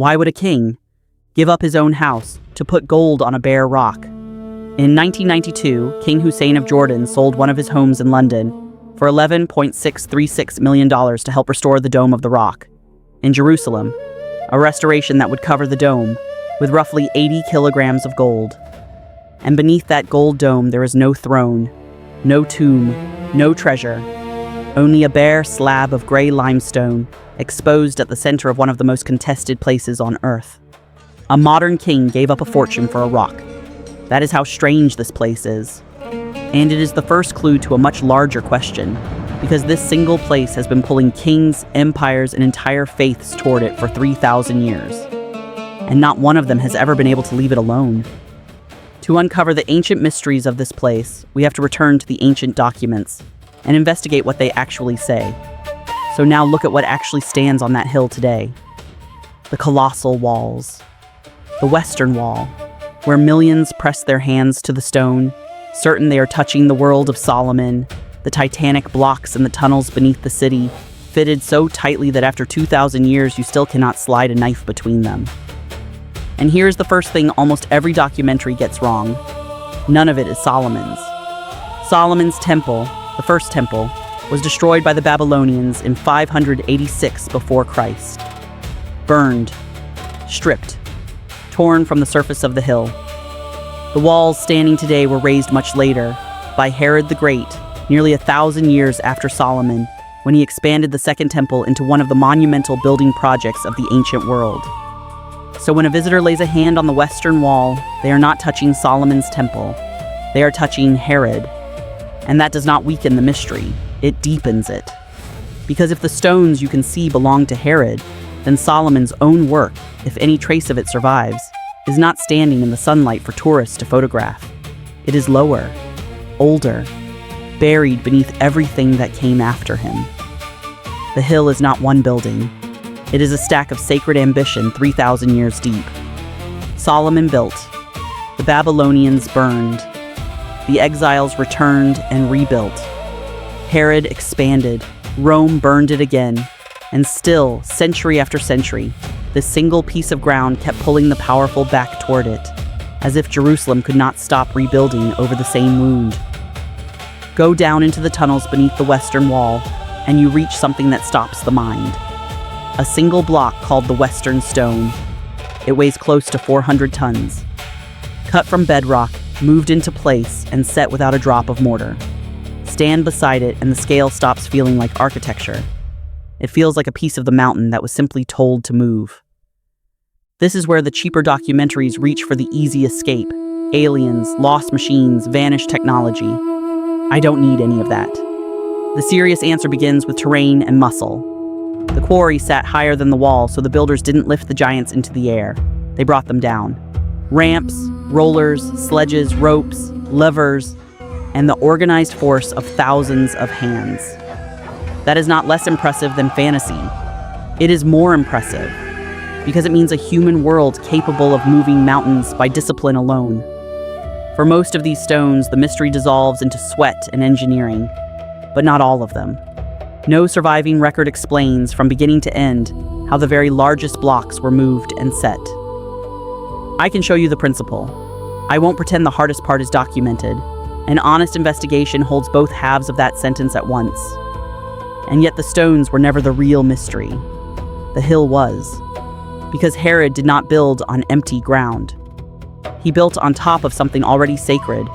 Why would a king give up his own house to put gold on a bare rock? In 1992, King Hussein of Jordan sold one of his homes in London for $11.636 million to help restore the Dome of the Rock in Jerusalem, a restoration that would cover the dome with roughly 80 kilograms of gold. And beneath that gold dome there is no throne, no tomb, no treasure, only a bare slab of gray limestone exposed at the center of one of the most contested places on Earth. A modern king gave up a fortune for a rock. That is how strange this place is. And it is the first clue to a much larger question, because this single place has been pulling kings, empires, and entire faiths toward it for 3,000 years. And not one of them has ever been able to leave it alone. To uncover the ancient mysteries of this place, we have to return to the ancient documents and investigate what they actually say. So now look at what actually stands on that hill today. The colossal walls. The Western Wall, where millions press their hands to the stone, certain they are touching the world of Solomon, the titanic blocks in the tunnels beneath the city, fitted so tightly that after 2,000 years you still cannot slide a knife between them. And here's the first thing almost every documentary gets wrong. None of it is Solomon's. Solomon's temple, the first temple, was destroyed by the Babylonians in 586 before Christ. Burned, stripped, torn from the surface of the hill. The walls standing today were raised much later, by Herod the Great, nearly 1,000 years after Solomon, when he expanded the Second Temple into one of the monumental building projects of the ancient world. So when a visitor lays a hand on the Western Wall, they are not touching Solomon's temple. They are touching Herod. And that does not weaken the mystery, it deepens it. Because if the stones you can see belong to Herod, then Solomon's own work, if any trace of it survives, is not standing in the sunlight for tourists to photograph. It is lower, older, buried beneath everything that came after him. The hill is not one building. It is a stack of sacred ambition 3,000 years deep. Solomon built. The Babylonians burned. The exiles returned and rebuilt. Herod expanded. Rome burned it again. And still, century after century, this single piece of ground kept pulling the powerful back toward it, as if Jerusalem could not stop rebuilding over the same wound. Go down into the tunnels beneath the Western Wall, and you reach something that stops the mind. A single block called the Western Stone. It weighs close to 400 tons. Cut from bedrock, moved into place, and set without a drop of mortar. Stand beside it, and the scale stops feeling like architecture. It feels like a piece of the mountain that was simply told to move. This is where the cheaper documentaries reach for the easy escape. Aliens, lost machines, vanished technology. I don't need any of that. The serious answer begins with terrain and muscle. The quarry sat higher than the wall, so the builders didn't lift the giants into the air. They brought them down. Ramps, rollers, sledges, ropes, levers, and the organized force of thousands of hands. That is not less impressive than fantasy. It is more impressive, because it means a human world capable of moving mountains by discipline alone. For most of these stones, the mystery dissolves into sweat and engineering, but not all of them. No surviving record explains, from beginning to end, how the very largest blocks were moved and set. I can show you the principle. I won't pretend the hardest part is documented. An honest investigation holds both halves of that sentence at once. And yet the stones were never the real mystery. The hill was. Because Herod did not build on empty ground. He built on top of something already sacred,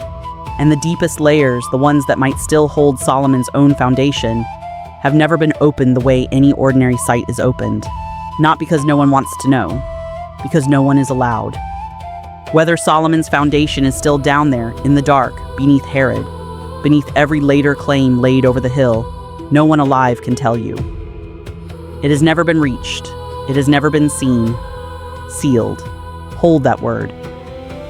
and the deepest layers, the ones that might still hold Solomon's own foundation, have never been opened the way any ordinary site is opened. Not because no one wants to know, because no one is allowed. Whether Solomon's foundation is still down there, in the dark, beneath Herod, beneath every later claim laid over the hill, no one alive can tell you. It has never been reached. It has never been seen. Sealed. Hold that word.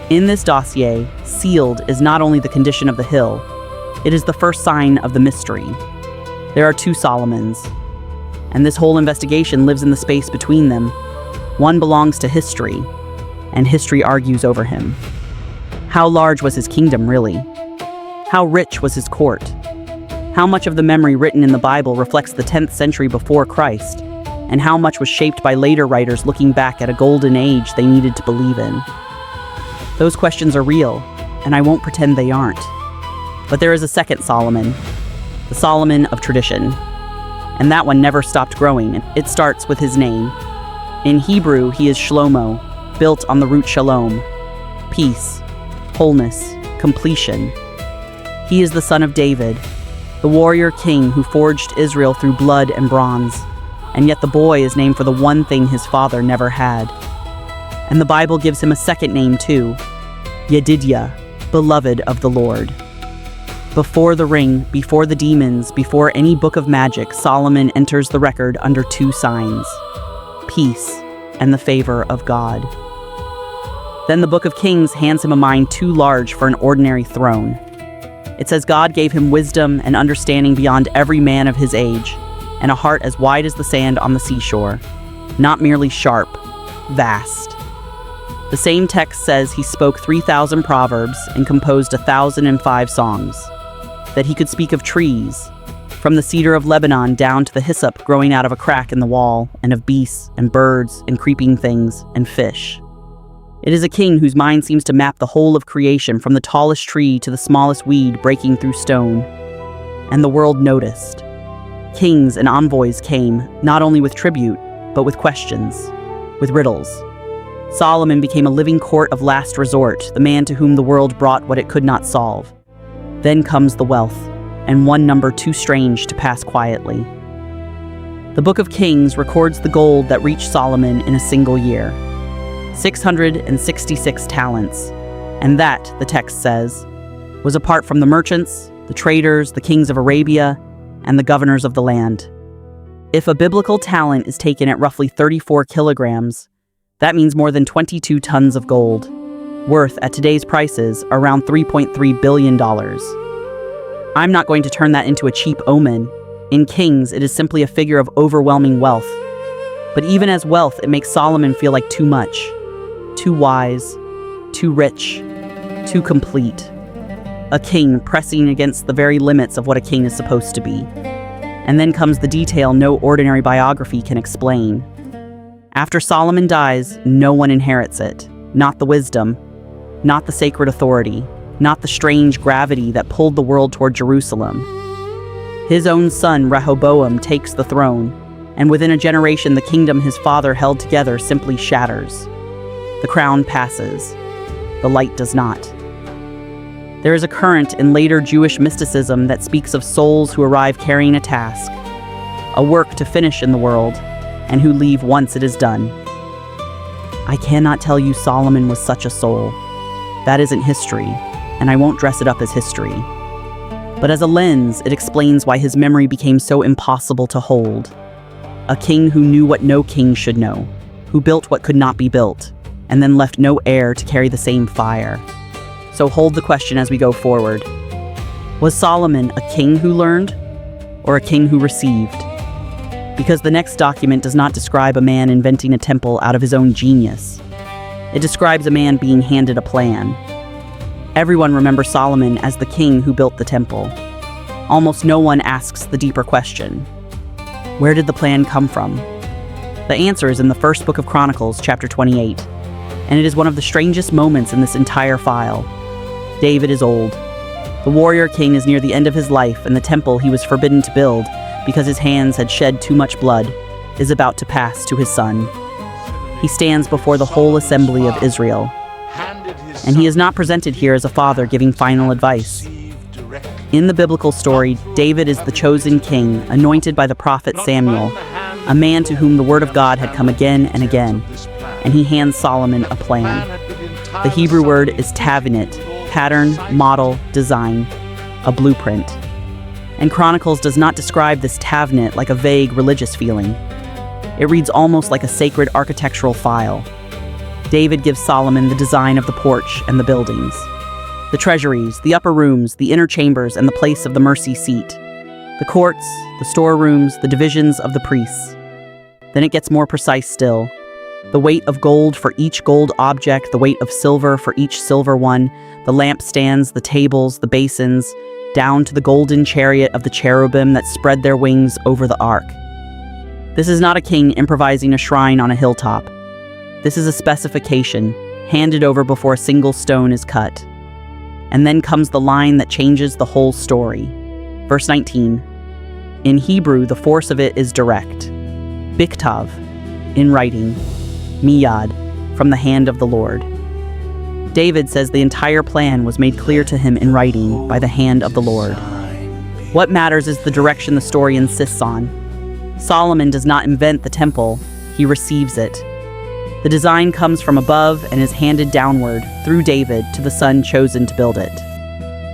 In this dossier, sealed is not only the condition of the hill, it is the first sign of the mystery. There are two Solomons, and this whole investigation lives in the space between them. One belongs to history, and history argues over him. How large was his kingdom, really? How rich was his court? How much of the memory written in the Bible reflects the 10th century before Christ? and how much was shaped by later writers looking back at a golden age they needed to believe in. Those questions are real, and I won't pretend they aren't. But there is a second Solomon, the Solomon of tradition. And that one never stopped growing. It starts with his name. In Hebrew, he is Shlomo, built on the root shalom, peace, wholeness, completion. He is the son of David, the warrior king who forged Israel through blood and bronze. And yet the boy is named for the one thing his father never had. And the Bible gives him a second name too, Yedidiah, beloved of the Lord. Before the ring, before the demons, before any book of magic, Solomon enters the record under two signs: peace and the favor of God. Then the book of Kings hands him a mind too large for an ordinary throne. It says God gave him wisdom and understanding beyond every man of his age, and a heart as wide as the sand on the seashore, not merely sharp, vast. The same text says he spoke 3,000 proverbs and composed 1,005 songs, that he could speak of trees, from the cedar of Lebanon down to the hyssop growing out of a crack in the wall, and of beasts and birds and creeping things and fish. It is a king whose mind seems to map the whole of creation from the tallest tree to the smallest weed breaking through stone. And the world noticed. Kings and envoys came, not only with tribute, but with questions, with riddles. Solomon became a living court of last resort, the man to whom the world brought what it could not solve. Then comes the wealth, and one number too strange to pass quietly. The Book of Kings records the gold that reached Solomon in a single year, 666 talents, and that, the text says, was apart from the merchants, the traders, the kings of Arabia, and the governors of the land. If a biblical talent is taken at roughly 34 kilograms, that means more than 22 tons of gold, worth at today's prices around $3.3 billion. I'm not going to turn that into a cheap omen. In Kings, it is simply a figure of overwhelming wealth. But even as wealth, it makes Solomon feel like too much, too wise, too rich, too complete. A king pressing against the very limits of what a king is supposed to be. And then comes the detail no ordinary biography can explain. After Solomon dies, no one inherits it. Not the wisdom, not the sacred authority, not the strange gravity that pulled the world toward Jerusalem. His own son, Rehoboam, takes the throne, and within a generation the kingdom his father held together simply shatters. The crown passes. The light does not. There is a current in later Jewish mysticism that speaks of souls who arrive carrying a task, a work to finish in the world, and who leave once it is done. I cannot tell you Solomon was such a soul. That isn't history, and I won't dress it up as history. But as a lens, it explains why his memory became so impossible to hold. A king who knew what no king should know, who built what could not be built, and then left no heir to carry the same fire. So hold the question as we go forward. Was Solomon a king who learned, or a king who received? Because the next document does not describe a man inventing a temple out of his own genius. It describes a man being handed a plan. Everyone remembers Solomon as the king who built the temple. Almost no one asks the deeper question. Where did the plan come from? The answer is in the first book of Chronicles, chapter 28, and it is one of the strangest moments in this entire file. David is old. The warrior king is near the end of his life, and the temple he was forbidden to build because his hands had shed too much blood is about to pass to his son. He stands before the whole assembly of Israel, and he is not presented here as a father giving final advice. In the biblical story, David is the chosen king, anointed by the prophet Samuel, a man to whom the word of God had come again and again, and he hands Solomon a plan. The Hebrew word is tavenit, pattern, model, design, a blueprint. And Chronicles does not describe this tavenit like a vague religious feeling. It reads almost like a sacred architectural file. David gives Solomon the design of the porch and the buildings, the treasuries, the upper rooms, the inner chambers, and the place of the mercy seat, the courts, the storerooms, the divisions of the priests. Then it gets more precise still. The weight of gold for each gold object, the weight of silver for each silver one, the lampstands, the tables, the basins, down to the golden chariot of the cherubim that spread their wings over the ark. This is not a king improvising a shrine on a hilltop. This is a specification, handed over before a single stone is cut. And then comes the line that changes the whole story. Verse 19. In Hebrew, the force of it is direct. Biktav, in writing. Miyad, from the hand of the Lord. David says the entire plan was made clear to him in writing by the hand of the Lord. What matters is the direction the story insists on. Solomon does not invent the temple, he receives it. The design comes from above and is handed downward through David to the son chosen to build it.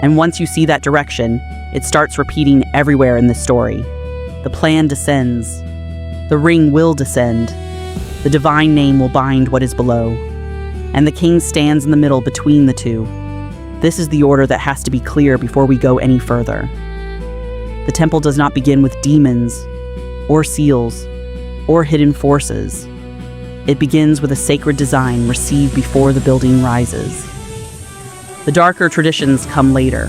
And once you see that direction, it starts repeating everywhere in this story. The plan descends. The ring will descend. The divine name will bind what is below. And the king stands in the middle between the two. This is the order that has to be clear before we go any further. The temple does not begin with demons, or seals, or hidden forces. It begins with a sacred design received before the building rises. The darker traditions come later,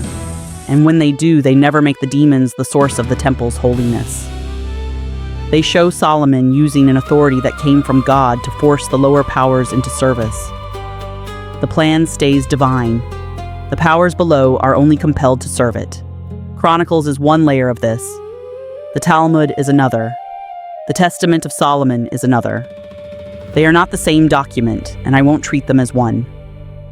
and when they do, they never make the demons the source of the temple's holiness. They show Solomon using an authority that came from God to force the lower powers into service. The plan stays divine. The powers below are only compelled to serve it. Chronicles is one layer of this. The Talmud is another. The Testament of Solomon is another. They are not the same document, and I won't treat them as one.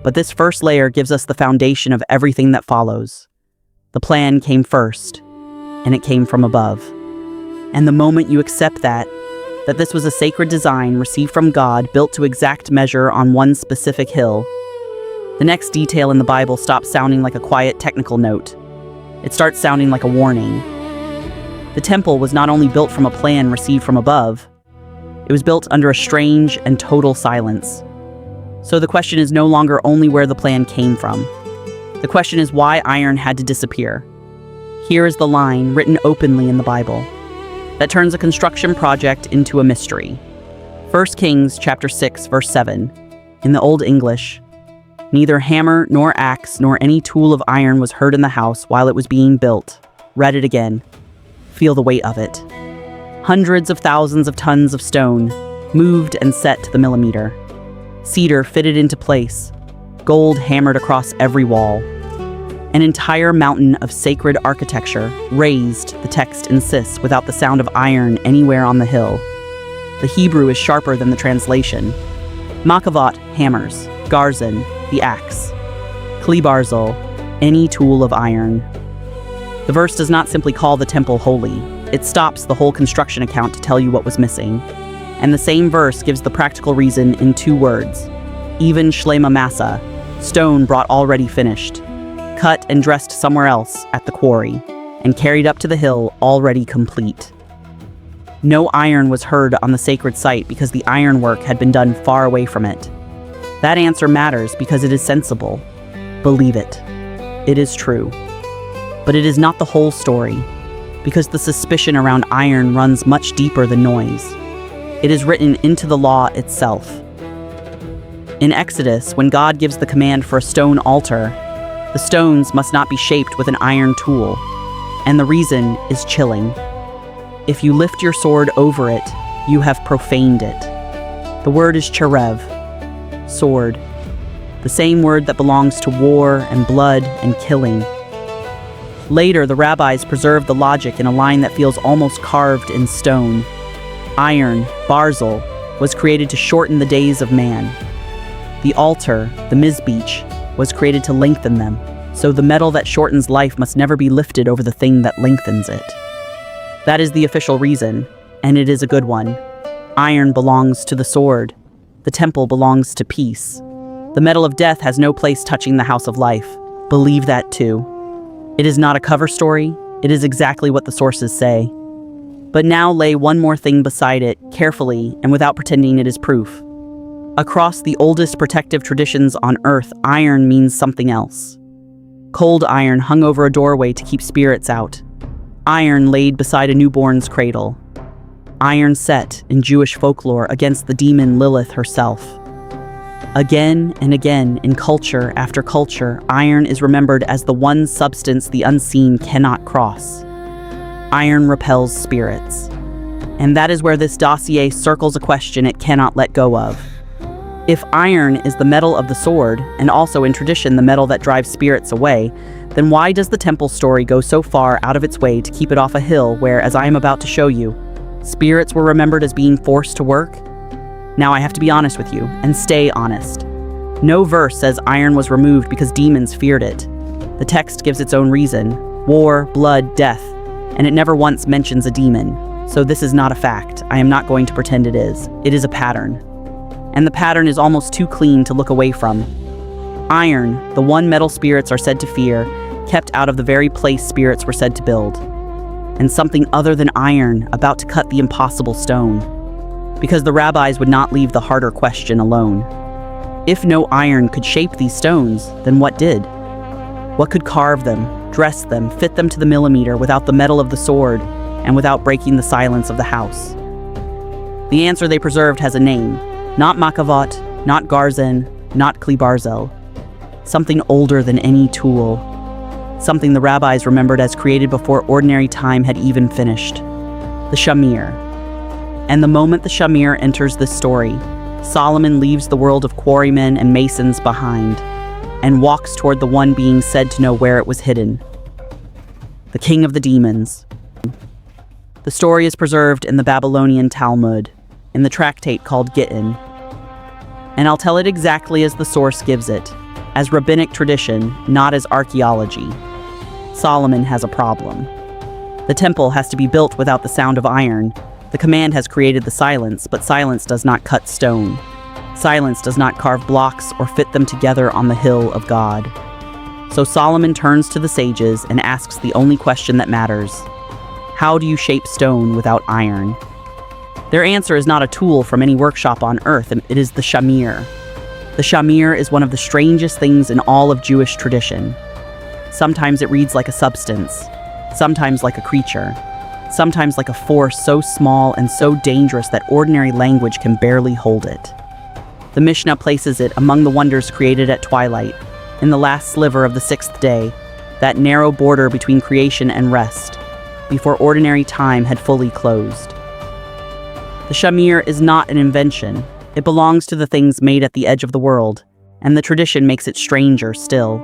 But this first layer gives us the foundation of everything that follows. The plan came first, and it came from above. And the moment you accept that this was a sacred design received from God, built to exact measure on one specific hill, the next detail in the Bible stops sounding like a quiet technical note. It starts sounding like a warning. The temple was not only built from a plan received from above, it was built under a strange and total silence. So the question is no longer only where the plan came from. The question is why iron had to disappear. Here is the line, written openly in the Bible, that turns a construction project into a mystery. 1 Kings chapter 6, verse 7. In the Old English, neither hammer nor axe nor any tool of iron was heard in the house while it was being built. Read it again. Feel the weight of it. Hundreds of thousands of tons of stone, moved and set to the millimeter. Cedar fitted into place. Gold hammered across every wall. An entire mountain of sacred architecture, raised, the text insists, without the sound of iron anywhere on the hill. The Hebrew is sharper than the translation. Makavot, hammers. Garzon, the axe. Klibarzel, any tool of iron. The verse does not simply call the temple holy. It stops the whole construction account to tell you what was missing. And the same verse gives the practical reason in 2 words. Even shlema massa, stone brought already finished. Cut and dressed somewhere else at the quarry, and carried up to the hill already complete. No iron was heard on the sacred site because the ironwork had been done far away from it. That answer matters because it is sensible. Believe it. It is true. But it is not the whole story, because the suspicion around iron runs much deeper than noise. It is written into the law itself. In Exodus, when God gives the command for a stone altar, the stones must not be shaped with an iron tool, and the reason is chilling. If you lift your sword over it, you have profaned it. The word is cherev, sword, the same word that belongs to war and blood and killing. Later, the rabbis preserved the logic in a line that feels almost carved in stone. Iron, barzel, was created to shorten the days of man. The altar, the mizbeach, was created to lengthen them, so the metal that shortens life must never be lifted over the thing that lengthens it. That is the official reason, and it is a good one. Iron belongs to the sword. The temple belongs to peace. The metal of death has no place touching the house of life. Believe that too. It is not a cover story. It is exactly what the sources say. But now lay one more thing beside it, carefully and without pretending it is proof. Across the oldest protective traditions on earth, iron means something else. Cold iron hung over a doorway to keep spirits out. Iron laid beside a newborn's cradle. Iron set, in Jewish folklore, against the demon Lilith herself. Again and again, in culture after culture, iron is remembered as the one substance the unseen cannot cross. Iron repels spirits. And that is where this dossier circles a question it cannot let go of. If iron is the metal of the sword, and also in tradition the metal that drives spirits away, then why does the temple story go so far out of its way to keep it off a hill where, as I am about to show you, spirits were remembered as being forced to work? Now I have to be honest with you, and stay honest. No verse says iron was removed because demons feared it. The text gives its own reason: war, blood, death, and it never once mentions a demon. So this is not a fact. I am not going to pretend it is. It is a pattern. And the pattern is almost too clean to look away from. Iron, the one metal spirits are said to fear, kept out of the very place spirits were said to build. And something other than iron about to cut the impossible stone. Because the rabbis would not leave the harder question alone. If no iron could shape these stones, then what did? What could carve them, dress them, fit them to the millimeter without the metal of the sword and without breaking the silence of the house? The answer they preserved has a name. Not Makavot, not Garzan, not Klibarzel. Something older than any tool. Something the rabbis remembered as created before ordinary time had even finished. The Shamir. And the moment the Shamir enters this story, Solomon leaves the world of quarrymen and masons behind and walks toward the one being said to know where it was hidden. The king of the demons. The story is preserved in the Babylonian Talmud, in the tractate called Gittin. And I'll tell it exactly as the source gives it, as rabbinic tradition, not as archaeology. Solomon has a problem. The temple has to be built without the sound of iron. The command has created the silence, but silence does not cut stone. Silence does not carve blocks or fit them together on the hill of God. So Solomon turns to the sages and asks the only question that matters. How do you shape stone without iron? Their answer is not a tool from any workshop on earth, it is the Shamir. The Shamir is one of the strangest things in all of Jewish tradition. Sometimes it reads like a substance, sometimes like a creature, sometimes like a force so small and so dangerous that ordinary language can barely hold it. The Mishnah places it among the wonders created at twilight, in the last sliver of the sixth day, that narrow border between creation and rest, before ordinary time had fully closed. The Shamir is not an invention. It belongs to the things made at the edge of the world, and the tradition makes it stranger still.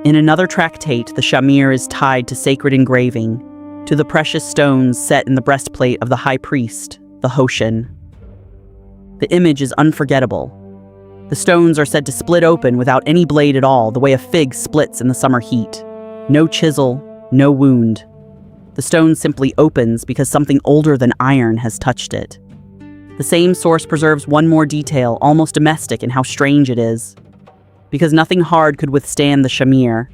In another tractate, the Shamir is tied to sacred engraving, to the precious stones set in the breastplate of the high priest, the Hoshin. The image is unforgettable. The stones are said to split open without any blade at all, the way a fig splits in the summer heat. No chisel, no wound. The stone simply opens because something older than iron has touched it. The same source preserves one more detail, almost domestic in how strange it is. Because nothing hard could withstand the Shamir.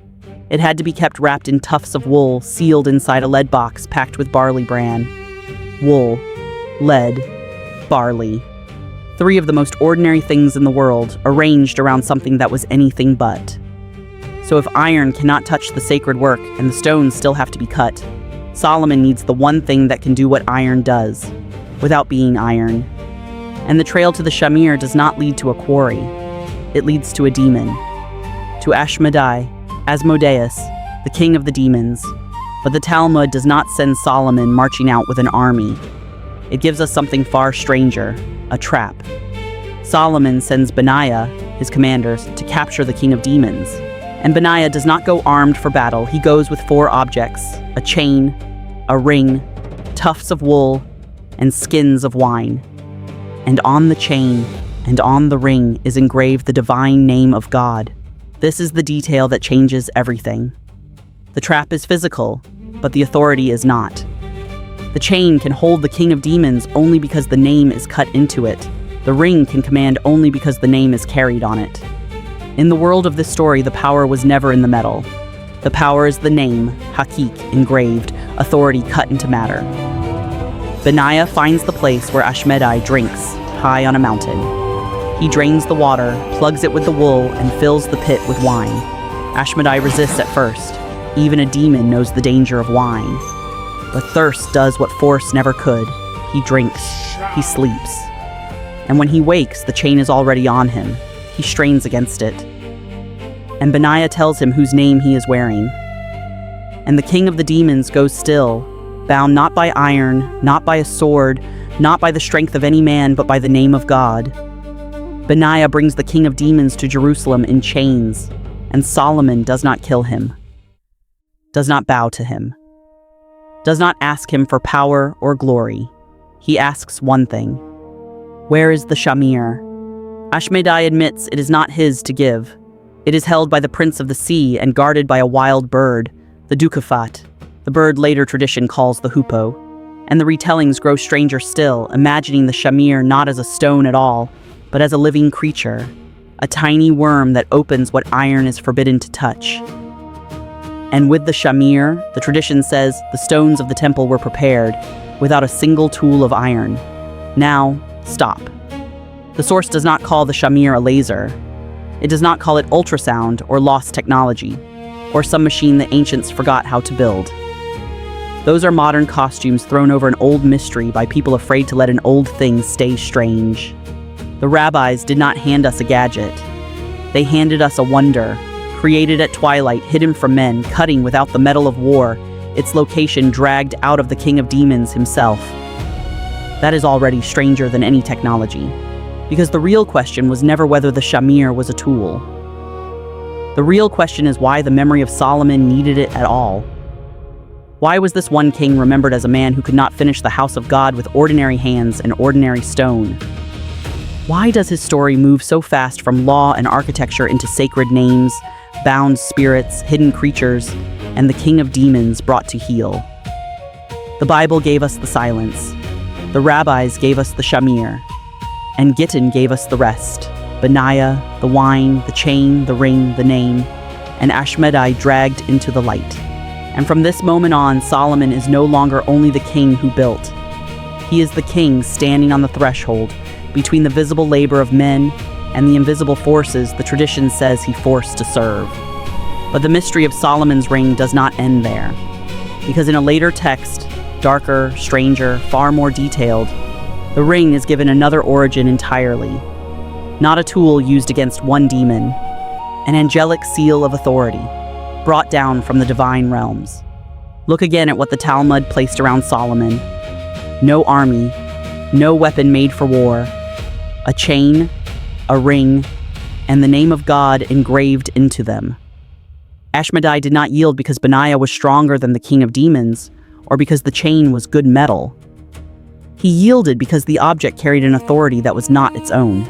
It had to be kept wrapped in tufts of wool, sealed inside a lead box packed with barley bran. Wool, lead, barley. Three of the most ordinary things in the world, arranged around something that was anything but. So if iron cannot touch the sacred work and the stones still have to be cut, Solomon needs the one thing that can do what iron does, without being iron. And the trail to the Shamir does not lead to a quarry. It leads to a demon. To Asmodeus, the king of the demons. But the Talmud does not send Solomon marching out with an army. It gives us something far stranger, a trap. Solomon sends Benaiah, his commanders, to capture the king of demons. And Benaiah does not go armed for battle. He goes with 4 objects: a chain, a ring, tufts of wool, and skins of wine. And on the chain and on the ring is engraved the divine name of God. This is the detail that changes everything. The trap is physical, but the authority is not. The chain can hold the king of demons only because the name is cut into it. The ring can command only because the name is carried on it. In the world of this story, the power was never in the metal. The power is the name, Hakik, engraved, authority cut into matter. Benaiah finds the place where Ashmedai drinks, high on a mountain. He drains the water, plugs it with the wool, and fills the pit with wine. Ashmedai resists at first. Even a demon knows the danger of wine. But thirst does what force never could. He drinks. He sleeps. And when he wakes, the chain is already on him. He strains against it. And Benaiah tells him whose name he is wearing. And the king of the demons goes still, bound not by iron, not by a sword, not by the strength of any man, but by the name of God. Benaiah brings the king of demons to Jerusalem in chains, and Solomon does not kill him, does not bow to him, does not ask him for power or glory. He asks one thing: where is the Shamir? Ashmedai admits it is not his to give. It is held by the prince of the sea and guarded by a wild bird, the dukafat. The bird later tradition calls the hoopoe. And the retellings grow stranger still, imagining the Shamir not as a stone at all, but as a living creature, a tiny worm that opens what iron is forbidden to touch. And with the Shamir, the tradition says the stones of the temple were prepared, without a single tool of iron. Now, stop. The source does not call the Shamir a laser. It does not call it ultrasound or lost technology, or some machine the ancients forgot how to build. Those are modern costumes thrown over an old mystery by people afraid to let an old thing stay strange. The rabbis did not hand us a gadget. They handed us a wonder, created at twilight, hidden from men, cutting without the metal of war, its location dragged out of the king of demons himself. That is already stranger than any technology, because the real question was never whether the Shamir was a tool. The real question is why the memory of Solomon needed it at all. Why was this one king remembered as a man who could not finish the house of God with ordinary hands and ordinary stone? Why does his story move so fast from law and architecture into sacred names, bound spirits, hidden creatures, and the king of demons brought to heel? The Bible gave us the silence. The rabbis gave us the Shamir. And Gittin gave us the rest: Benaiah, the wine, the chain, the ring, the name, and Ashmedai dragged into the light. And from this moment on, Solomon is no longer only the king who built. He is the king standing on the threshold between the visible labor of men and the invisible forces the tradition says he forced to serve. But the mystery of Solomon's ring does not end there, because in a later text, darker, stranger, far more detailed, the ring is given another origin entirely. Not a tool used against one demon, an angelic seal of authority, brought down from the divine realms. Look again at what the Talmud placed around Solomon. No army, no weapon made for war, a chain, a ring, and the name of God engraved into them. Ashmedai did not yield because Benaiah was stronger than the king of demons, or because the chain was good metal. He yielded because the object carried an authority that was not its own.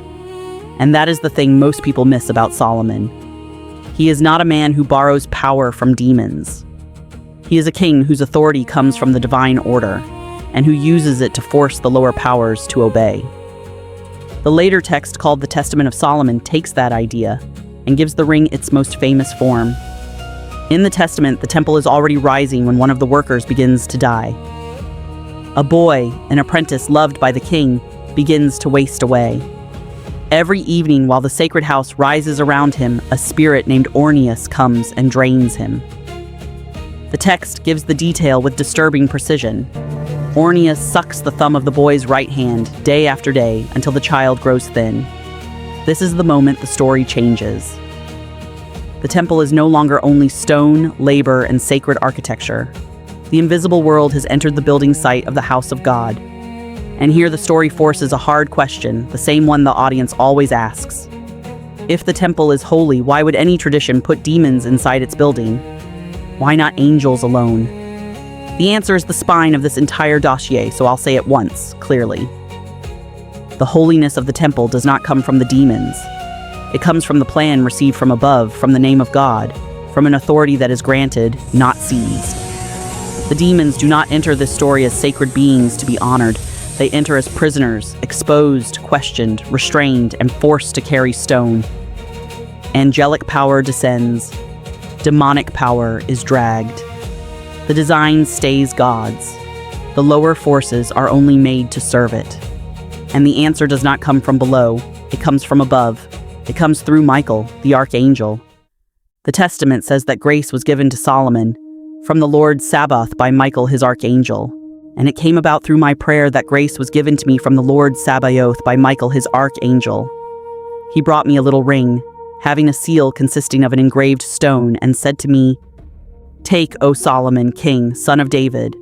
And that is the thing most people miss about Solomon. He is not a man who borrows power from demons. He is a king whose authority comes from the divine order, and who uses it to force the lower powers to obey. The later text called the Testament of Solomon takes that idea and gives the ring its most famous form. In the Testament, the temple is already rising when one of the workers begins to die. A boy, an apprentice loved by the king, begins to waste away. Every evening while the sacred house rises around him, a spirit named Orneus comes and drains him. The text gives the detail with disturbing precision. Orneus sucks the thumb of the boy's right hand day after day until the child grows thin. This is the moment the story changes. The temple is no longer only stone, labor, and sacred architecture. The invisible world has entered the building site of the house of God. And here the story forces a hard question, the same one the audience always asks. If the temple is holy, why would any tradition put demons inside its building? Why not angels alone? The answer is the spine of this entire dossier, so I'll say it once, clearly. The holiness of the temple does not come from the demons. It comes from the plan received from above, from the name of God, from an authority that is granted, not seized. The demons do not enter this story as sacred beings to be honored. They enter as prisoners, exposed, questioned, restrained, and forced to carry stone. Angelic power descends. Demonic power is dragged. The design stays God's. The lower forces are only made to serve it. And the answer does not come from below. It comes from above. It comes through Michael, the Archangel. The Testament says that grace was given to Solomon from the Lord Sabaoth by Michael, his Archangel. And it came about through my prayer that grace was given to me from the Lord Sabaoth by Michael, his Archangel. He brought me a little ring, having a seal consisting of an engraved stone, and said to me, "Take, O Solomon, king, son of David,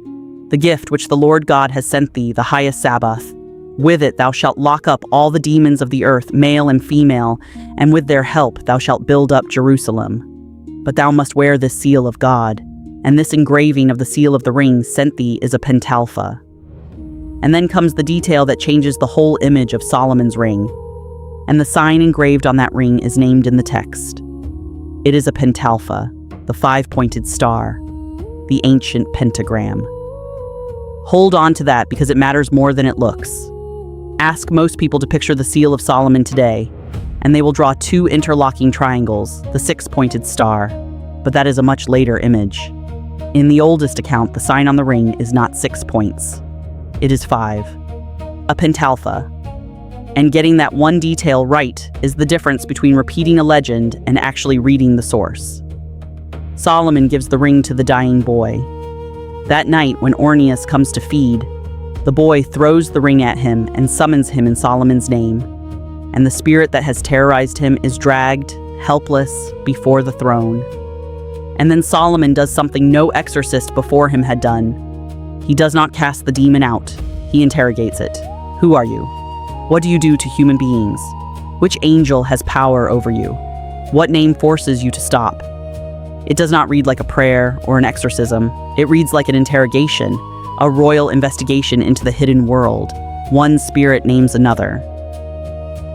the gift which the Lord God has sent thee, the highest Sabbath. With it thou shalt lock up all the demons of the earth, male and female, and with their help thou shalt build up Jerusalem. But thou must wear this seal of God, and this engraving of the seal of the ring sent thee is a pentalpha. And then comes the detail that changes the whole image of Solomon's ring, and the sign engraved on that ring is named in the text. It is a pentalpha, the five-pointed star, the ancient pentagram. Hold on to that because it matters more than it looks. Ask most people to picture the seal of Solomon today, and they will draw two interlocking triangles, the six-pointed star, but that is a much later image. In the oldest account, the sign on the ring is not 6 points. It is 5. A pentalpha. And getting that one detail right is the difference between repeating a legend and actually reading the source. Solomon gives the ring to the dying boy. That night, when Orneus comes to feed, the boy throws the ring at him and summons him in Solomon's name, and the spirit that has terrorized him is dragged, helpless, before the throne. And then Solomon does something no exorcist before him had done. He does not cast the demon out. He interrogates it. Who are you? What do you do to human beings? Which angel has power over you? What name forces you to stop? It does not read like a prayer or an exorcism. It reads like an interrogation, a royal investigation into the hidden world. One spirit names another.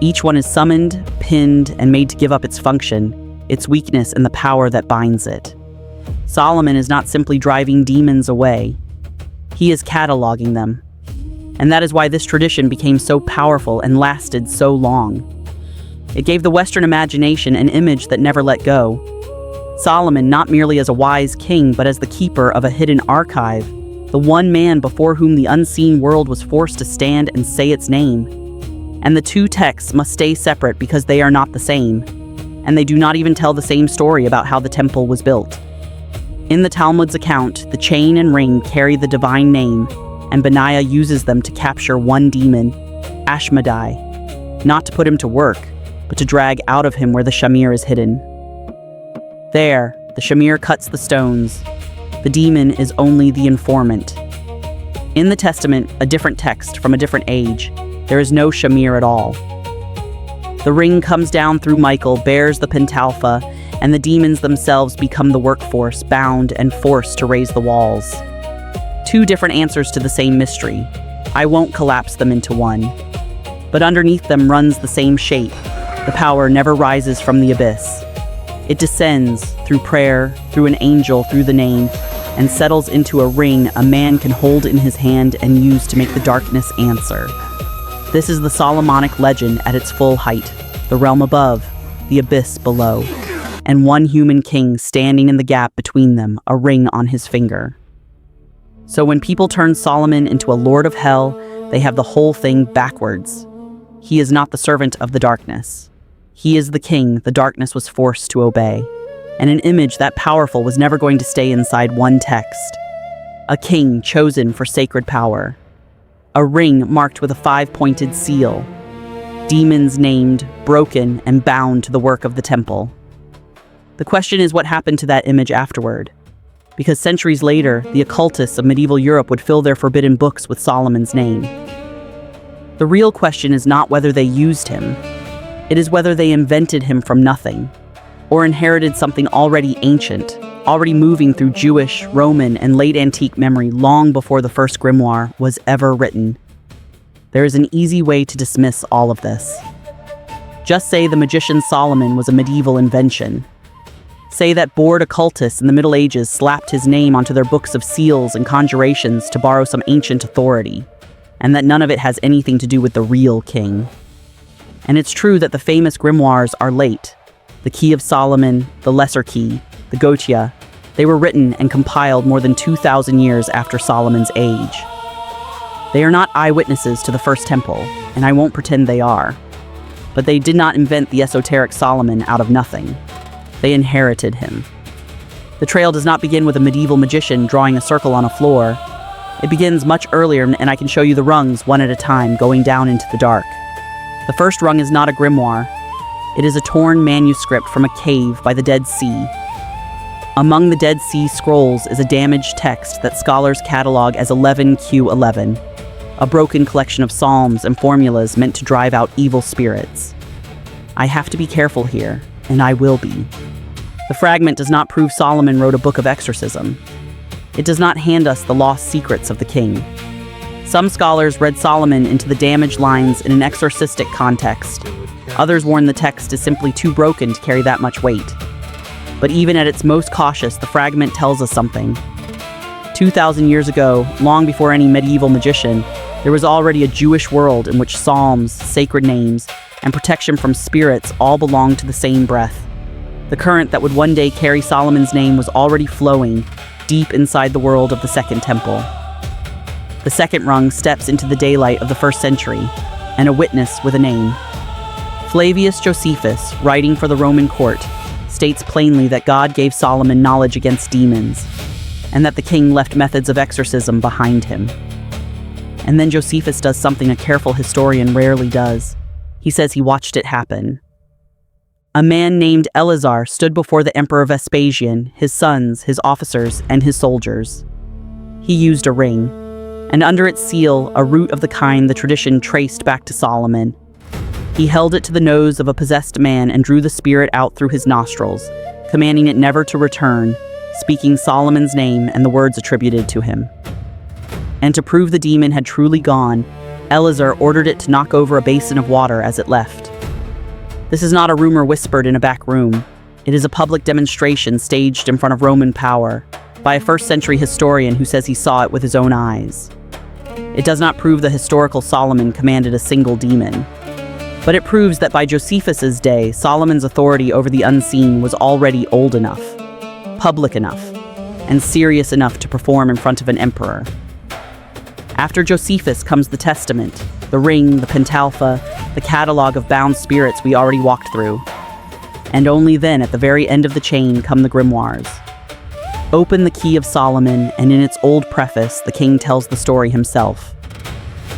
Each one is summoned, pinned, and made to give up its function, its weakness, and the power that binds it. Solomon is not simply driving demons away. He is cataloging them. And that is why this tradition became so powerful and lasted so long. It gave the Western imagination an image that never let go. Solomon not merely as a wise king, but as the keeper of a hidden archive, the one man before whom the unseen world was forced to stand and say its name. And the two texts must stay separate because they are not the same, and they do not even tell the same story about how the temple was built. In the Talmud's account, the chain and ring carry the divine name, and Benaiah uses them to capture one demon, Asmodeus, not to put him to work, but to drag out of him where the Shamir is hidden. There, the Shamir cuts the stones. The demon is only the informant. In the Testament, a different text from a different age, there is no Shamir at all. The ring comes down through Michael, bears the pentalpha, and the demons themselves become the workforce, bound and forced to raise the walls. Two different answers to the same mystery. I won't collapse them into one. But underneath them runs the same shape. The power never rises from the abyss. It descends through prayer, through an angel, through the name, and settles into a ring a man can hold in his hand and use to make the darkness answer. This is the Solomonic legend at its full height, the realm above, the abyss below, and one human king standing in the gap between them, a ring on his finger. So when people turn Solomon into a lord of hell, they have the whole thing backwards. He is not the servant of the darkness. He is the king the darkness was forced to obey. And an image that powerful was never going to stay inside one text. A king chosen for sacred power. A ring marked with a five-pointed seal. Demons named, broken, and bound to the work of the temple. The question is what happened to that image afterward. Because centuries later, the occultists of medieval Europe would fill their forbidden books with Solomon's name. The real question is not whether they used him. It is whether they invented him from nothing, or inherited something already ancient, already moving through Jewish, Roman, and late antique memory long before the first grimoire was ever written. There is an easy way to dismiss all of this. Just say the magician Solomon was a medieval invention. Say that bored occultists in the Middle Ages slapped his name onto their books of seals and conjurations to borrow some ancient authority, and that none of it has anything to do with the real king. And it's true that the famous grimoires are late. The Key of Solomon, the Lesser Key, the Goetia, they were written and compiled more than 2,000 years after Solomon's age. They are not eyewitnesses to the First Temple, and I won't pretend they are. But they did not invent the esoteric Solomon out of nothing. They inherited him. The trail does not begin with a medieval magician drawing a circle on a floor. It begins much earlier, and I can show you the rungs one at a time going down into the dark. The first rung is not a grimoire. It is a torn manuscript from a cave by the Dead Sea. Among the Dead Sea Scrolls is a damaged text that scholars catalog as 11Q11, a broken collection of psalms and formulas meant to drive out evil spirits. I have to be careful here, and I will be. The fragment does not prove Solomon wrote a book of exorcism. It does not hand us the lost secrets of the king. Some scholars read Solomon into the damaged lines in an exorcistic context. Others warn the text is simply too broken to carry that much weight. But even at its most cautious, the fragment tells us something. 2,000 years ago, long before any medieval magician, there was already a Jewish world in which psalms, sacred names, and protection from spirits all belonged to the same breath. The current that would one day carry Solomon's name was already flowing deep inside the world of the Second Temple. The second rung steps into the daylight of the first century, and a witness with a name. Flavius Josephus, writing for the Roman court, states plainly that God gave Solomon knowledge against demons, and that the king left methods of exorcism behind him. And then Josephus does something a careful historian rarely does. He says he watched it happen. A man named Eleazar stood before the Emperor Vespasian, his sons, his officers, and his soldiers. He used a ring, and under its seal, a root of the kind the tradition traced back to Solomon. He held it to the nose of a possessed man and drew the spirit out through his nostrils, commanding it never to return, speaking Solomon's name and the words attributed to him. And to prove the demon had truly gone, Eleazar ordered it to knock over a basin of water as it left. This is not a rumor whispered in a back room. It is a public demonstration staged in front of Roman power by a first-century historian who says he saw it with his own eyes. It does not prove the historical Solomon commanded a single demon, but it proves that by Josephus's day, Solomon's authority over the unseen was already old enough, public enough, and serious enough to perform in front of an emperor. After Josephus comes the Testament, the ring, the Pentalpha, the catalog of bound spirits we already walked through. And only then, at the very end of the chain, come the Grimoires. Open the Key of Solomon, and in its old preface, the king tells the story himself.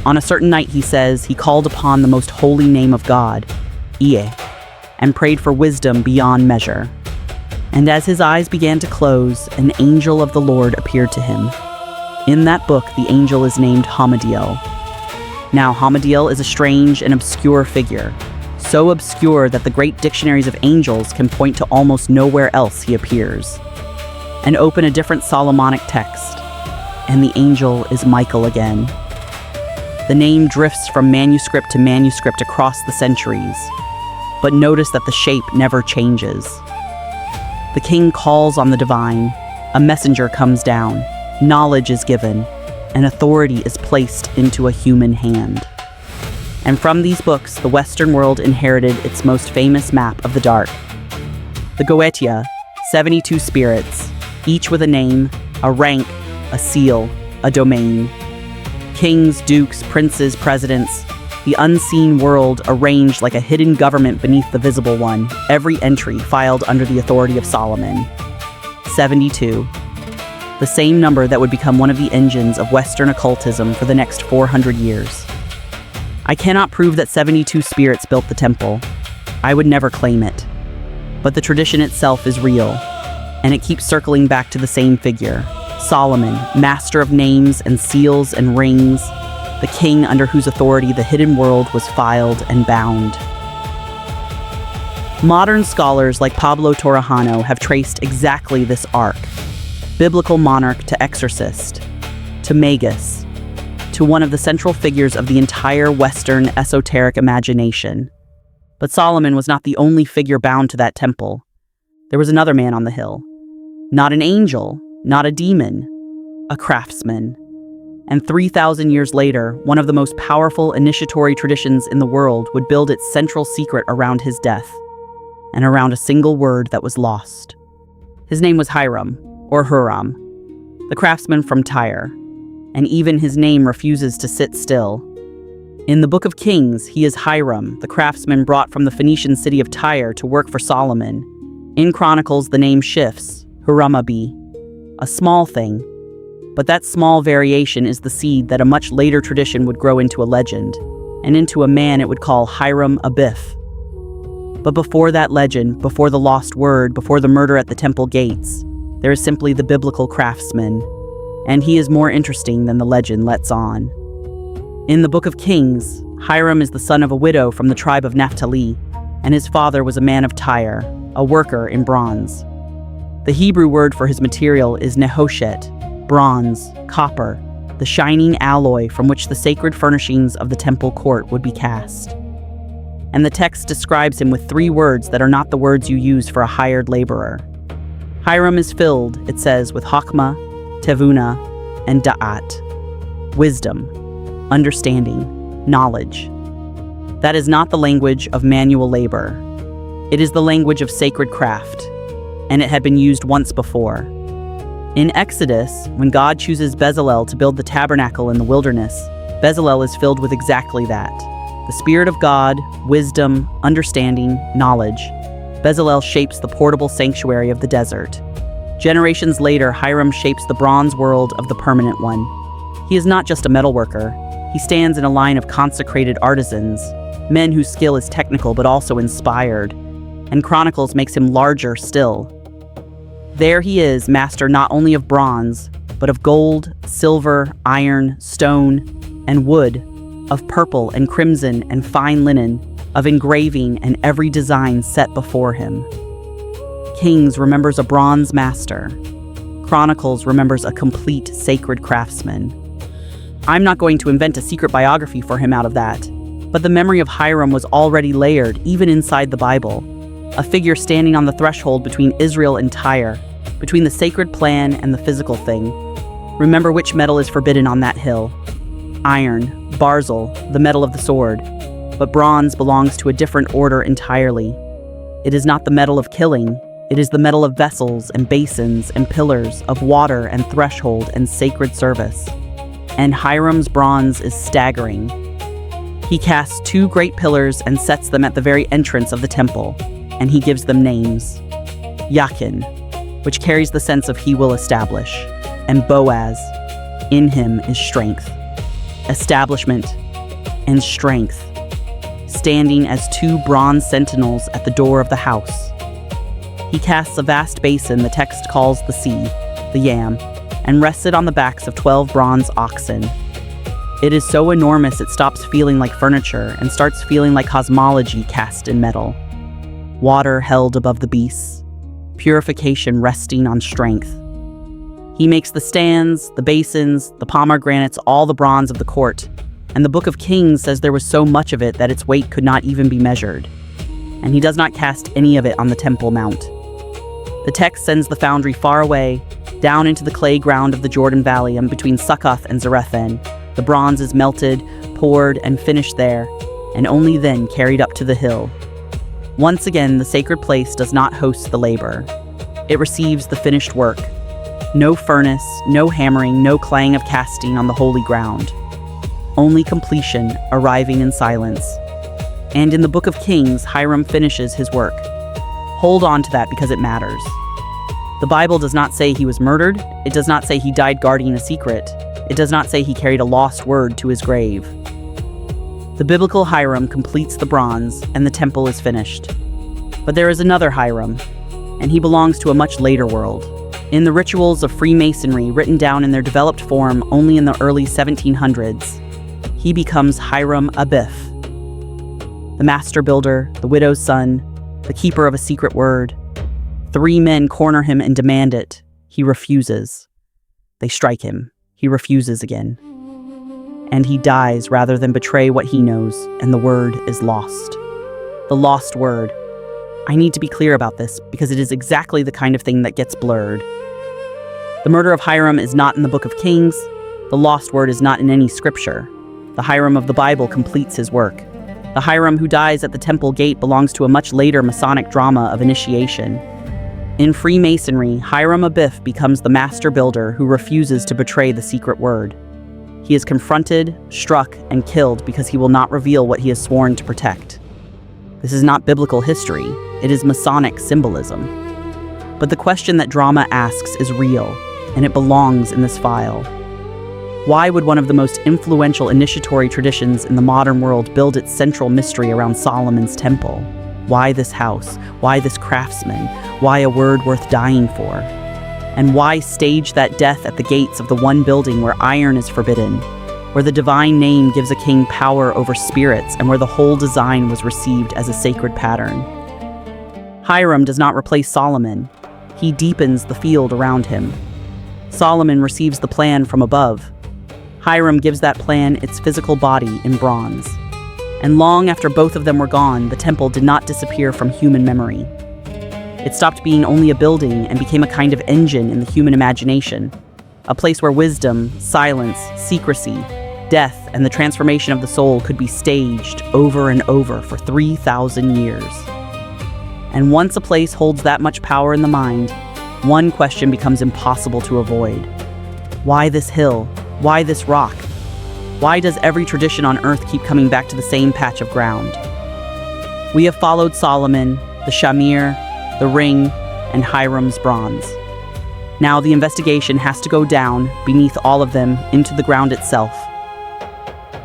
On a certain night, he says, he called upon the most holy name of God, Ie, and prayed for wisdom beyond measure. And as his eyes began to close, an angel of the Lord appeared to him. In that book, the angel is named Hamadiel. Now, Hamadiel is a strange and obscure figure, so obscure that the great dictionaries of angels can point to almost nowhere else he appears. And open a different Solomonic text, and the angel is Michael again. The name drifts from manuscript to manuscript across the centuries, but notice that the shape never changes. The king calls on the divine, a messenger comes down, knowledge is given, and authority is placed into a human hand. And from these books, the Western world inherited its most famous map of the dark. The Goetia, 72 spirits, each with a name, a rank, a seal, a domain. Kings, dukes, princes, presidents, the unseen world arranged like a hidden government beneath the visible one, every entry filed under the authority of Solomon. 72. The same number that would become one of the engines of Western occultism for the next 400 years. I cannot prove that 72 spirits built the temple. I would never claim it. But the tradition itself is real, and it keeps circling back to the same figure, Solomon, master of names and seals and rings, the king under whose authority the hidden world was filed and bound. Modern scholars like Pablo Torrejano have traced exactly this arc. Biblical monarch to exorcist, to magus, to one of the central figures of the entire Western esoteric imagination. But Solomon was not the only figure bound to that temple. There was another man on the hill. Not an angel, not a demon, a craftsman. And 3,000 years later, one of the most powerful initiatory traditions in the world would build its central secret around his death, and around a single word that was lost. His name was Hiram, or Hiram, the craftsman from Tyre, and even his name refuses to sit still. In the Book of Kings, he is Hiram, the craftsman brought from the Phoenician city of Tyre to work for Solomon. In Chronicles, the name shifts, Hiramabi, a small thing, but that small variation is the seed that a much later tradition would grow into a legend, and into a man it would call Hiram Abiff. But before that legend, before the lost word, before the murder at the temple gates, There is simply the biblical craftsman, and he is more interesting than the legend lets on. In the Book of Kings, Hiram is the son of a widow from the tribe of Naphtali, and his father was a man of Tyre, a worker in bronze. The Hebrew word for his material is nehoshet, bronze, copper, the shining alloy from which the sacred furnishings of the temple court would be cast. And the text describes him with 3 words that are not the words you use for a hired laborer. Hiram is filled, it says, with Chokmah, Tevuna, and Da'at, wisdom, understanding, knowledge. That is not the language of manual labor. It is the language of sacred craft, and it had been used once before. In Exodus, when God chooses Bezalel to build the tabernacle in the wilderness, Bezalel is filled with exactly that. The Spirit of God, wisdom, understanding, knowledge. Bezalel shapes the portable sanctuary of the desert. Generations later, Hiram shapes the bronze world of the permanent one. He is not just a metalworker. He stands in a line of consecrated artisans, men whose skill is technical but also inspired, and Chronicles makes him larger still. There he is, master not only of bronze, but of gold, silver, iron, stone, and wood, of purple and crimson and fine linen, of engraving and every design set before him. Kings remembers a bronze master. Chronicles remembers a complete sacred craftsman. I'm not going to invent a secret biography for him out of that, but the memory of Hiram was already layered even inside the Bible, a figure standing on the threshold between Israel and Tyre, between the sacred plan and the physical thing. Remember which metal is forbidden on that hill. Iron, barzil, the metal of the sword, but bronze belongs to a different order entirely. It is not the metal of killing, it is the metal of vessels and basins and pillars, of water and threshold and sacred service. And Hiram's bronze is staggering. He casts 2 great pillars and sets them at the very entrance of the temple, and he gives them names. Yakin, which carries the sense of he will establish, and Boaz, in him is strength. Establishment and strength, standing as 2 bronze sentinels at the door of the house. He casts a vast basin the text calls the sea, the Yam, and rests it on the backs of 12 bronze oxen. It is so enormous it stops feeling like furniture and starts feeling like cosmology cast in metal. Water held above the beasts, purification resting on strength. He makes the stands, the basins, the pomegranates, all the bronze of the court, and the Book of Kings says there was so much of it that its weight could not even be measured. And he does not cast any of it on the Temple Mount. The text sends the foundry far away, down into the clay ground of the Jordan Valley and between Succoth and Zarethan. The bronze is melted, poured, and finished there, and only then carried up to the hill. Once again, the sacred place does not host the labor. It receives the finished work. No furnace, no hammering, no clang of casting on the holy ground. Only completion, arriving in silence. And in the Book of Kings, Hiram finishes his work. Hold on to that because it matters. The Bible does not say he was murdered. It does not say he died guarding a secret. It does not say he carried a lost word to his grave. The biblical Hiram completes the bronze, and the temple is finished. But there is another Hiram, and he belongs to a much later world. In the rituals of Freemasonry written down in their developed form only in the early 1700s, he becomes Hiram Abiff, the master builder, the widow's son, the keeper of a secret word. 3 men corner him and demand it. He refuses. They strike him. He refuses again. And he dies rather than betray what he knows, and the word is lost. The lost word. I need to be clear about this because it is exactly the kind of thing that gets blurred. The murder of Hiram is not in the Book of Kings. The lost word is not in any scripture. The Hiram of the Bible completes his work. The Hiram who dies at the temple gate belongs to a much later Masonic drama of initiation. In Freemasonry, Hiram Abiff becomes the master builder who refuses to betray the secret word. He is confronted, struck, and killed because he will not reveal what he has sworn to protect. This is not biblical history, it is Masonic symbolism. But the question that drama asks is real, and it belongs in this file. Why would one of the most influential initiatory traditions in the modern world build its central mystery around Solomon's temple? Why this house? Why this craftsman? Why a word worth dying for? And why stage that death at the gates of the one building where iron is forbidden, where the divine name gives a king power over spirits, and where the whole design was received as a sacred pattern? Hiram does not replace Solomon. He deepens the field around him. Solomon receives the plan from above. Hiram gives that plan its physical body in bronze. And long after both of them were gone, the temple did not disappear from human memory. It stopped being only a building and became a kind of engine in the human imagination, a place where wisdom, silence, secrecy, death, and the transformation of the soul could be staged over and over for 3,000 years. And once a place holds that much power in the mind, one question becomes impossible to avoid. Why this hill? Why this rock? Why does every tradition on earth keep coming back to the same patch of ground? We have followed Solomon, the Shamir, the ring, and Hiram's bronze. Now the investigation has to go down beneath all of them into the ground itself.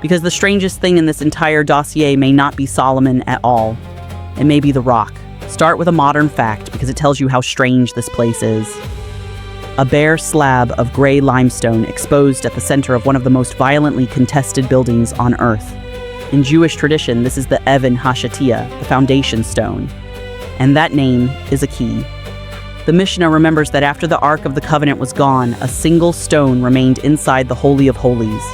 Because the strangest thing in this entire dossier may not be Solomon at all. It may be the rock. Start with a modern fact because it tells you how strange this place is. A bare slab of gray limestone exposed at the center of one of the most violently contested buildings on earth. In Jewish tradition, this is the Even HaShatia, the foundation stone. And that name is a key. The Mishnah remembers that after the Ark of the Covenant was gone, a single stone remained inside the Holy of Holies,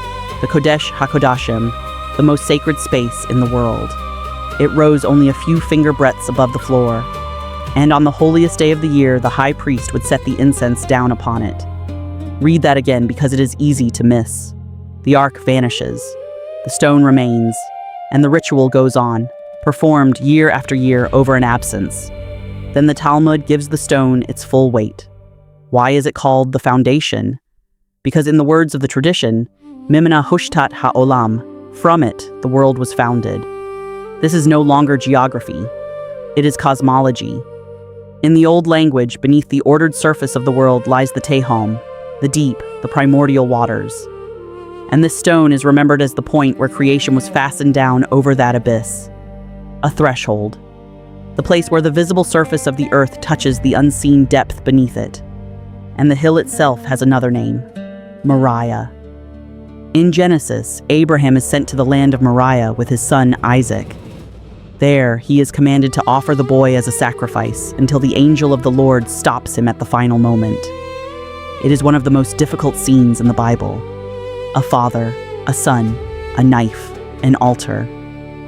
the Kodesh HaKodashim, the most sacred space in the world. It rose only a few finger breadths above the floor, and on the holiest day of the year, the high priest would set the incense down upon it. Read that again because it is easy to miss. The Ark vanishes, the stone remains, and the ritual goes on, performed year after year over an absence. Then the Talmud gives the stone its full weight. Why is it called the foundation? Because in the words of the tradition, Mimna Hushtat Ha'olam, from it the world was founded. This is no longer geography. It is cosmology. In the old language, beneath the ordered surface of the world lies the Tehom, the deep, the primordial waters. And this stone is remembered as the point where creation was fastened down over that abyss. A threshold. The place where the visible surface of the earth touches the unseen depth beneath it. And the hill itself has another name, Moriah. In Genesis, Abraham is sent to the land of Moriah with his son Isaac. There, he is commanded to offer the boy as a sacrifice until the angel of the Lord stops him at the final moment. It is one of the most difficult scenes in the Bible. A father, a son, a knife, an altar,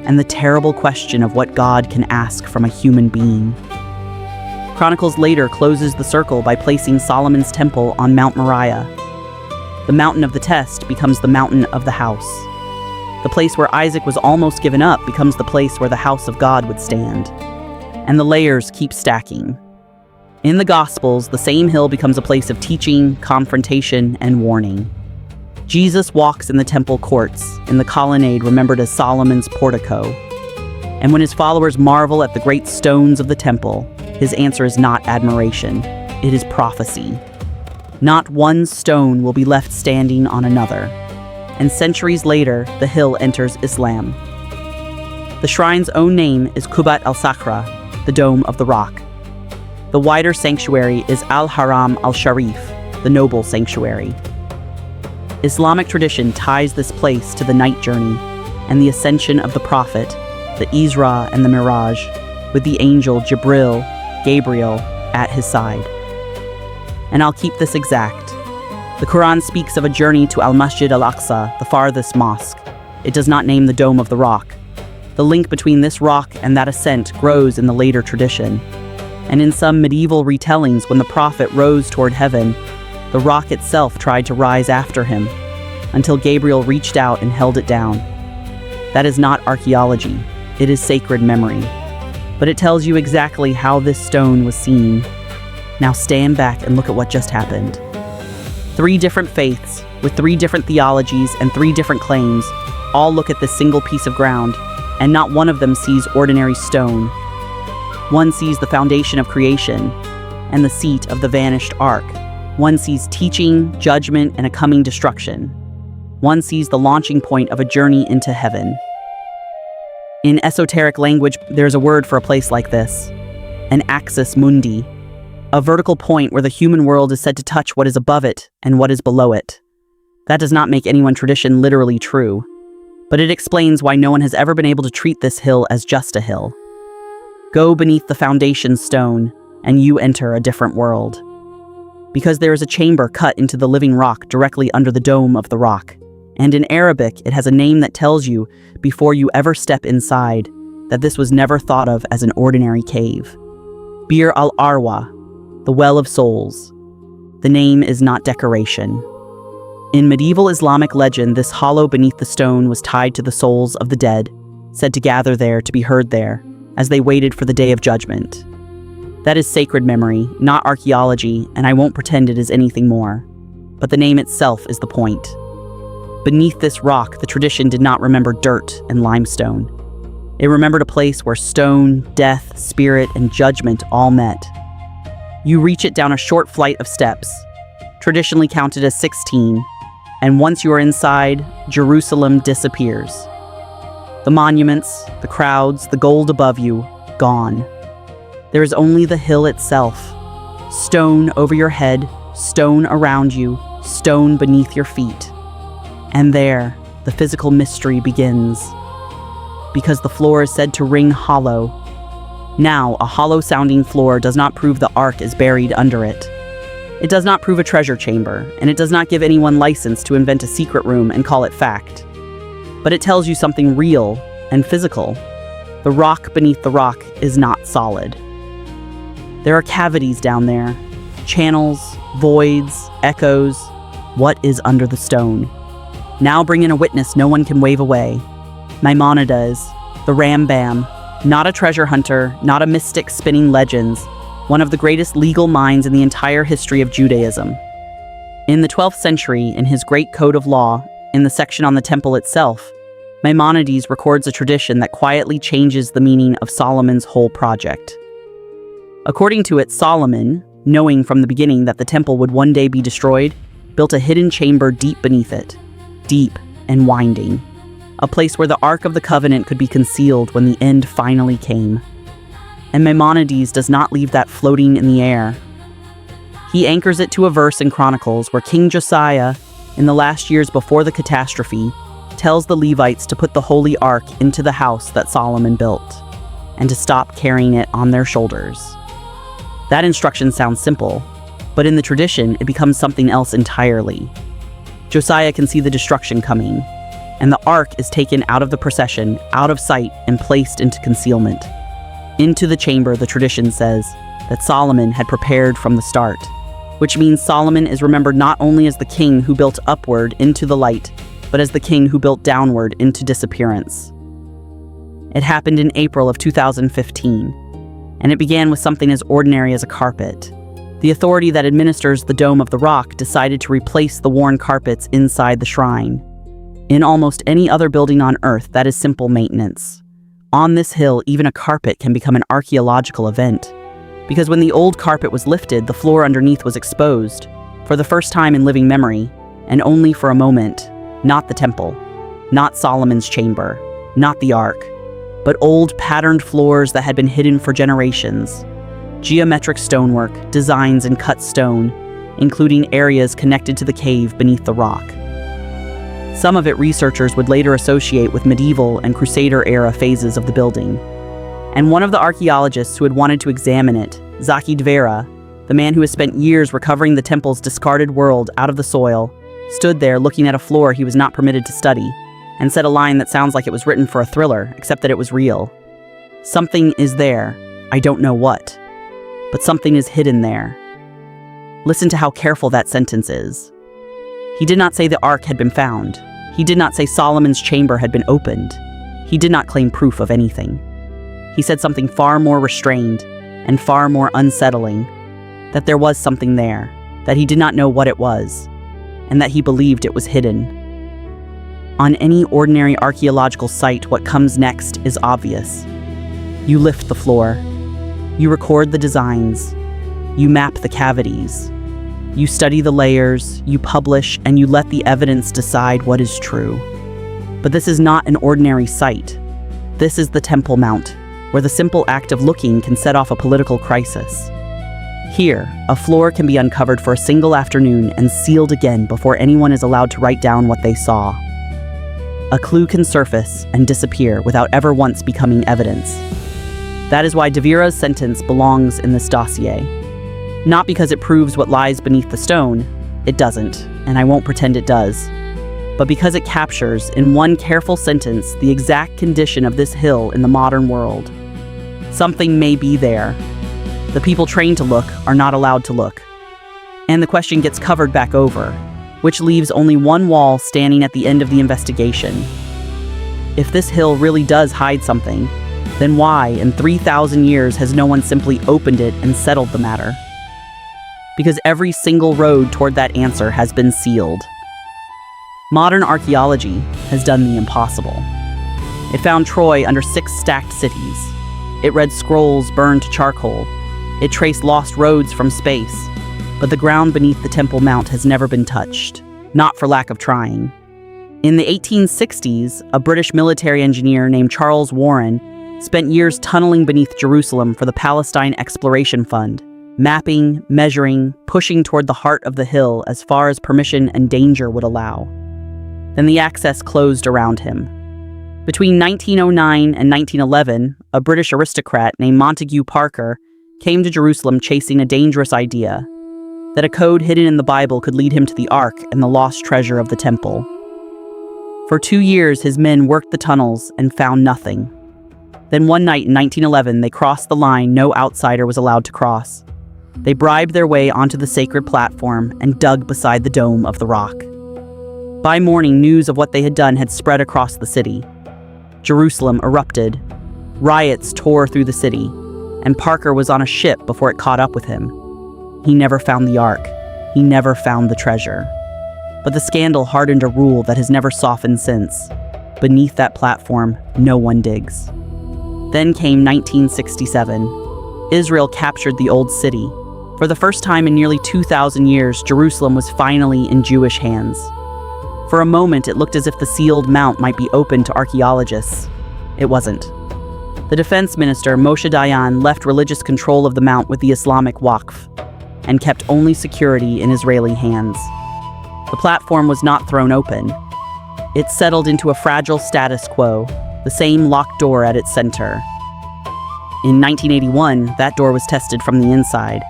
and the terrible question of what God can ask from a human being. Chronicles later closes the circle by placing Solomon's temple on Mount Moriah. The mountain of the test becomes the mountain of the house. The place where Isaac was almost given up becomes the place where the house of God would stand. And the layers keep stacking. In the Gospels, the same hill becomes a place of teaching, confrontation, and warning. Jesus walks in the temple courts, in the colonnade remembered as Solomon's portico. And when his followers marvel at the great stones of the temple, his answer is not admiration, it is prophecy. Not one stone will be left standing on another. And centuries later, the hill enters Islam. The shrine's own name is Qubat al-Sakhra, the Dome of the Rock. The wider sanctuary is Al-Haram al-Sharif, the Noble Sanctuary. Islamic tradition ties this place to the night journey and the ascension of the Prophet, the Isra and the Miraj, with the angel Gabriel, at his side. And I'll keep this exact. The Qur'an speaks of a journey to Al-Masjid al-Aqsa, the farthest mosque. It does not name the Dome of the Rock. The link between this rock and that ascent grows in the later tradition. And in some medieval retellings, when the Prophet rose toward heaven, the rock itself tried to rise after him, until Gabriel reached out and held it down. That is not archaeology, it is sacred memory. But it tells you exactly how this stone was seen. Now stand back and look at what just happened. 3 different faiths, with 3 different theologies and 3 different claims, all look at this single piece of ground, and not one of them sees ordinary stone. One sees the foundation of creation, and the seat of the vanished ark. One sees teaching, judgment, and a coming destruction. One sees the launching point of a journey into heaven. In esoteric language, there's a word for a place like this, an axis mundi. a vertical point where the human world is said to touch what is above it and what is below it. That does not make any one tradition literally true, but it explains why no one has ever been able to treat this hill as just a hill. Go beneath the foundation stone, and you enter a different world. Because there is a chamber cut into the living rock directly under the dome of the rock, and in Arabic it has a name that tells you, before you ever step inside, that this was never thought of as an ordinary cave. Bir al-Arwa, the Well of Souls. The name is not decoration. In medieval Islamic legend, this hollow beneath the stone was tied to the souls of the dead, said to gather there to be heard there, as they waited for the day of judgment. That is sacred memory, not archaeology, and I won't pretend it is anything more. But the name itself is the point. Beneath this rock, the tradition did not remember dirt and limestone. It remembered a place where stone, death, spirit, and judgment all met. You reach it down a short flight of steps, traditionally counted as 16, and once you are inside, Jerusalem disappears. The monuments, the crowds, the gold above you, gone. There is only the hill itself. Stone over your head, stone around you, stone beneath your feet. And there, the physical mystery begins. Because the floor is said to ring hollow. Now, a hollow-sounding floor does not prove the ark is buried under it. It does not prove a treasure chamber, and it does not give anyone license to invent a secret room and call it fact. But it tells you something real and physical. The rock beneath the rock is not solid. There are cavities down there, channels, voids, echoes. What is under the stone? Now bring in a witness no one can wave away. Maimonides, the Rambam, not a treasure hunter, not a mystic spinning legends, one of the greatest legal minds in the entire history of Judaism. In the 12th century, in his great code of law, in the section on the temple itself, Maimonides records a tradition that quietly changes the meaning of Solomon's whole project. According to it, Solomon, knowing from the beginning that the temple would one day be destroyed, built a hidden chamber deep beneath it, deep and winding, a place where the Ark of the Covenant could be concealed when the end finally came. And Maimonides does not leave that floating in the air. He anchors it to a verse in Chronicles where King Josiah, in the last years before the catastrophe, tells the Levites to put the Holy Ark into the house that Solomon built, and to stop carrying it on their shoulders. That instruction sounds simple, but in the tradition it becomes something else entirely. Josiah can see the destruction coming, and the Ark is taken out of the procession, out of sight, and placed into concealment. Into the chamber, the tradition says, that Solomon had prepared from the start, which means Solomon is remembered not only as the king who built upward into the light, but as the king who built downward into disappearance. It happened in April of 2015, and it began with something as ordinary as a carpet. The authority that administers the Dome of the Rock decided to replace the worn carpets inside the shrine. In almost any other building on Earth, that is simple maintenance. On this hill, even a carpet can become an archaeological event, because when the old carpet was lifted, the floor underneath was exposed, for the first time in living memory, and only for a moment. Not the temple, not Solomon's chamber, not the ark, but old patterned floors that had been hidden for generations. Geometric stonework, designs in cut stone, including areas connected to the cave beneath the rock. Some of it researchers would later associate with medieval and Crusader-era phases of the building. And one of the archaeologists who had wanted to examine it, Zaki Dvera, the man who has spent years recovering the temple's discarded world out of the soil, stood there looking at a floor he was not permitted to study, and said a line that sounds like it was written for a thriller, except that it was real. Something is there, I don't know what, but something is hidden there. Listen to how careful that sentence is. He did not say the ark had been found. He did not say Solomon's chamber had been opened. He did not claim proof of anything. He said something far more restrained and far more unsettling, that there was something there, that he did not know what it was, and that he believed it was hidden. On any ordinary archaeological site, what comes next is obvious. You lift the floor. You record the designs. You map the cavities. You study the layers, you publish, and you let the evidence decide what is true. But this is not an ordinary site. This is the Temple Mount, where the simple act of looking can set off a political crisis. Here, a floor can be uncovered for a single afternoon and sealed again before anyone is allowed to write down what they saw. A clue can surface and disappear without ever once becoming evidence. That is why De Vera's sentence belongs in this dossier. Not because it proves what lies beneath the stone, it doesn't, and I won't pretend it does, but because it captures, in one careful sentence, the exact condition of this hill in the modern world. Something may be there. The people trained to look are not allowed to look. And the question gets covered back over, which leaves only one wall standing at the end of the investigation. If this hill really does hide something, then why, in 3,000 years, has no one simply opened it and settled the matter? Because every single road toward that answer has been sealed. Modern archaeology has done the impossible. It found Troy under 6 stacked cities. It read scrolls burned to charcoal. It traced lost roads from space. But the ground beneath the Temple Mount has never been touched, not for lack of trying. In the 1860s, a British military engineer named Charles Warren spent years tunneling beneath Jerusalem for the Palestine Exploration Fund, mapping, measuring, pushing toward the heart of the hill as far as permission and danger would allow. Then the access closed around him. Between 1909 and 1911, a British aristocrat named Montague Parker came to Jerusalem chasing a dangerous idea, that a code hidden in the Bible could lead him to the Ark and the lost treasure of the temple. For 2 years, his men worked the tunnels and found nothing. Then one night in 1911, they crossed the line no outsider was allowed to cross. They bribed their way onto the sacred platform and dug beside the dome of the rock. By morning, news of what they had done had spread across the city. Jerusalem erupted. Riots tore through the city, and Parker was on a ship before it caught up with him. He never found the Ark. He never found the treasure. But the scandal hardened a rule that has never softened since. Beneath that platform, no one digs. Then came 1967. Israel captured the Old City. For the first time in nearly 2,000 years, Jerusalem was finally in Jewish hands. For a moment, it looked as if the sealed mount might be open to archaeologists. It wasn't. The defense minister, Moshe Dayan, left religious control of the mount with the Islamic Waqf and kept only security in Israeli hands. The platform was not thrown open. It settled into a fragile status quo, the same locked door at its center. In 1981, that door was tested from the inside.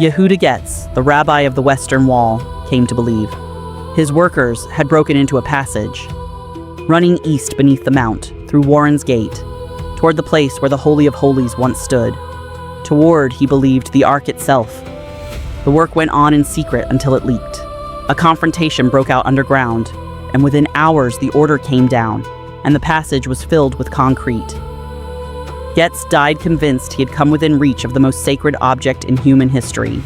Yehuda Getz, the rabbi of the Western Wall, came to believe. His workers had broken into a passage, running east beneath the mount, through Warren's Gate, toward the place where the Holy of Holies once stood. Toward, he believed, the Ark itself. The work went on in secret until it leaked. A confrontation broke out underground, and within hours the order came down, and the passage was filled with concrete. Getz died convinced he had come within reach of the most sacred object in human history.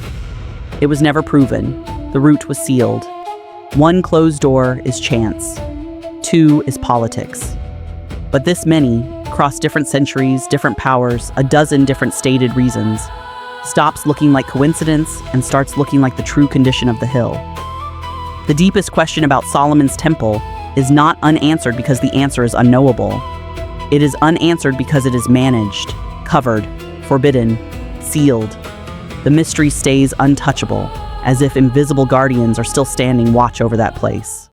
It was never proven. The route was sealed. 1 closed door is chance. 2 is politics. But this many, across different centuries, different powers, a dozen different stated reasons, stops looking like coincidence and starts looking like the true condition of the hill. The deepest question about Solomon's temple is not unanswered because the answer is unknowable. It is unanswered because it is managed, covered, forbidden, sealed. The mystery stays untouchable, as if invisible guardians are still standing watch over that place.